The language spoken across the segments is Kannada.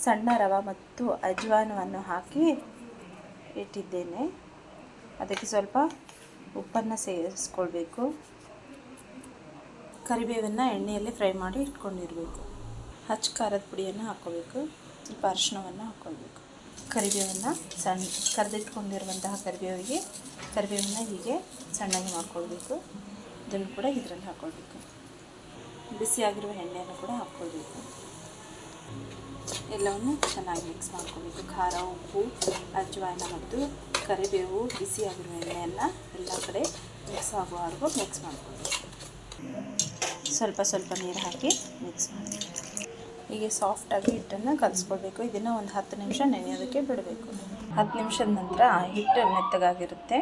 ಸಣ್ಣ ರವೆ ಮತ್ತು ಅಜ್ವಾನವನ್ನು ಹಾಕಿ ಇಟ್ಟಿದ್ದೇನೆ. ಅದಕ್ಕೆ ಸ್ವಲ್ಪ ಉಪ್ಪನ್ನು ಸೇರಿಸ್ಕೊಳ್ಬೇಕು. ಕರಿಬೇವನ್ನು ಎಣ್ಣೆಯಲ್ಲಿ ಫ್ರೈ ಮಾಡಿ ಇಟ್ಕೊಂಡಿರಬೇಕು. ಹಚ್ಚ ಖಾರದ ಪುಡಿಯನ್ನು ಹಾಕ್ಕೋಬೇಕು. ಸ್ವಲ್ಪ ಅರಿಶಿಣವನ್ನು ಹಾಕ್ಕೊಳ್ಬೇಕು. ಕರಿಬೇವನ್ನು ಕರೆದಿಟ್ಕೊಂಡಿರುವಂತಹ ಕರಿಬೇವನ್ನು ಹೀಗೆ ಸಣ್ಣಗೆ ಮಾಡ್ಕೊಳ್ಬೇಕು. ಇದನ್ನು ಕೂಡ ಇದರಲ್ಲಿ ಹಾಕ್ಕೊಳ್ಬೇಕು. ಬಿಸಿಯಾಗಿರುವ ಎಣ್ಣೆಯನ್ನು ಕೂಡ ಹಾಕ್ಕೊಳ್ಬೇಕು. ಎಲ್ಲವನ್ನು ಚೆನ್ನಾಗಿ ಮಿಕ್ಸ್ ಮಾಡ್ಕೊಳ್ಬೇಕು. ಖಾರ, ಉಪ್ಪು, ಅಜ್ವಾನ ಮತ್ತು ಕರಿಬೇವು, ಬಿಸಿಯಾಗಿರುವ ಎಣ್ಣೆಯನ್ನು ಎಲ್ಲ ಕಡೆ ಮಿಕ್ಸ್ ಆಗುವವರೆಗೂ ಮಿಕ್ಸ್ ಮಾಡ್ಕೊಳ್ಬೇಕು. ಸ್ವಲ್ಪ ನೀರು ಹಾಕಿ ಮಿಕ್ಸ್ ಮಾಡಿ ಹೀಗೆ ಸಾಫ್ಟಾಗಿ ಹಿಟ್ಟನ್ನು ಕಲಿಸ್ಕೊಳ್ಬೇಕು. ಇದನ್ನು ಒಂದು 10 ನಿಮಿಷ ನೆನೆಯೋದಕ್ಕೆ ಬಿಡಬೇಕು. 10 ನಿಮಿಷದ ನಂತರ ಹಿಟ್ಟು ಮೆತ್ತಗಾಗಿರುತ್ತೆ.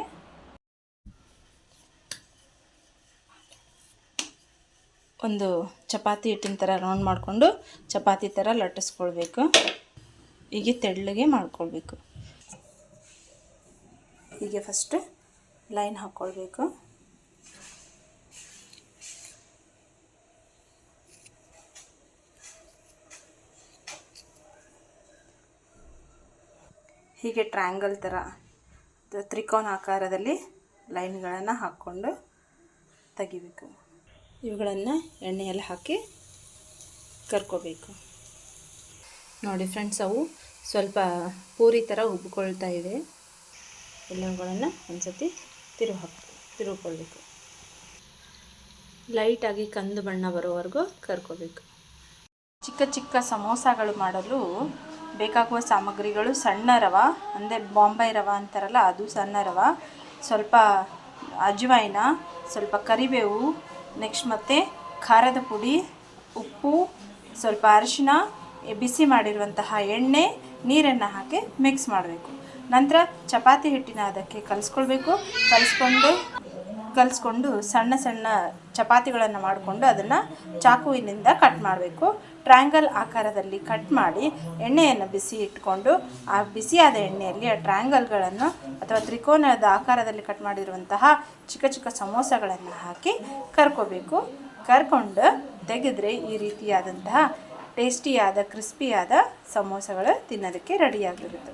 ಒಂದು ಚಪಾತಿ ಹಿಟ್ಟಿನ ಥರ ರೌಂಡ್ ಮಾಡಿಕೊಂಡು ಚಪಾತಿ ಥರ ಲಟ್ಟಿಸ್ಕೊಳ್ಬೇಕು. ಹೀಗೆ ತೆಳ್ಳಗೆ ಮಾಡ್ಕೊಳ್ಬೇಕು. ಹೀಗೆ ಫಸ್ಟ್ ಲೈನ್ ಹಾಕ್ಕೊಳ್ಬೇಕು. ಹೀಗೆ ಟ್ರಯಾಂಗಲ್ ಥರ ತ್ರಿಕೋನ ಆಕಾರದಲ್ಲಿ ಲೈನ್ಗಳನ್ನು ಹಾಕ್ಕೊಂಡು ತೆಗಿಬೇಕು. ಇವುಗಳನ್ನು ಎಣ್ಣೆಯಲ್ಲಿ ಹಾಕಿ ಕರ್ಕೋಬೇಕು. ನೋಡಿ ಫ್ರೆಂಡ್ಸ್, ಅವು ಸ್ವಲ್ಪ ಪೂರಿ ಥರ ಉಬ್ಕೊಳ್ತಾ ಇದೆ. ಎಲ್ಲವುಗಳನ್ನು ಒಂದು ಸತಿ ತಿರುಗಿಕೊಳ್ಬೇಕು. ಲೈಟಾಗಿ ಕಂದು ಬಣ್ಣ ಬರೋವರೆಗೂ ಕರ್ಕೋಬೇಕು. ಚಿಕ್ಕ ಸಮೋಸಾಗಳು ಮಾಡಲು ಬೇಕಾಗುವ ಸಾಮಗ್ರಿಗಳು: ಸಣ್ಣ ರವೆ, ಅಂದರೆ ಬಾಂಬೆ ರವೆ ಅಂತಾರಲ್ಲ ಅದು ಸಣ್ಣ ರವೆ, ಸ್ವಲ್ಪ ಅಜ್ವೈನ, ಸ್ವಲ್ಪ ಕರಿಬೇವು, ನೆಕ್ಸ್ಟ್ ಮತ್ತು ಖಾರದ ಪುಡಿ, ಉಪ್ಪು, ಸ್ವಲ್ಪ ಅರಿಶಿಣ, ಬಿಸಿ ಮಾಡಿರುವಂತಹ ಎಣ್ಣೆ, ನೀರನ್ನು ಹಾಕಿ ಮಿಕ್ಸ್ ಮಾಡಬೇಕು. ನಂತರ ಚಪಾತಿ ಹಿಟ್ಟಿನ ಅದಕ್ಕೆ ಕಲಿಸ್ಕೊಳ್ಬೇಕು. ಕಲಿಸ್ಕೊಂಡು ಸಣ್ಣ ಚಪಾತಿಗಳನ್ನು ಮಾಡಿಕೊಂಡು ಅದನ್ನು ಚಾಕುವಿನಿಂದ ಕಟ್ ಮಾಡಬೇಕು. ಟ್ರಯಾಂಗಲ್ ಆಕಾರದಲ್ಲಿ ಕಟ್ ಮಾಡಿ ಎಣ್ಣೆಯನ್ನು ಬಿಸಿ ಇಟ್ಕೊಂಡು ಆ ಬಿಸಿಯಾದ ಎಣ್ಣೆಯಲ್ಲಿ ಆ ಟ್ರಯಾಂಗಲ್ಗಳನ್ನು ಅಥವಾ ತ್ರಿಕೋನದ ಆಕಾರದಲ್ಲಿ ಕಟ್ ಮಾಡಿರುವಂತಹ ಚಿಕ್ಕ ಸಮೋಸಗಳನ್ನು ಹಾಕಿ ಕರ್ಕೋಬೇಕು. ಕರ್ಕೊಂಡು ತೆಗೆದ್ರೆ ಈ ರೀತಿಯಾದಂತಹ ಟೇಸ್ಟಿಯಾದ ಕ್ರಿಸ್ಪಿಯಾದ ಸಮೋಸಗಳು ತಿನ್ನೋದಕ್ಕೆ ರೆಡಿಯಾಗಿರುತ್ತೆ.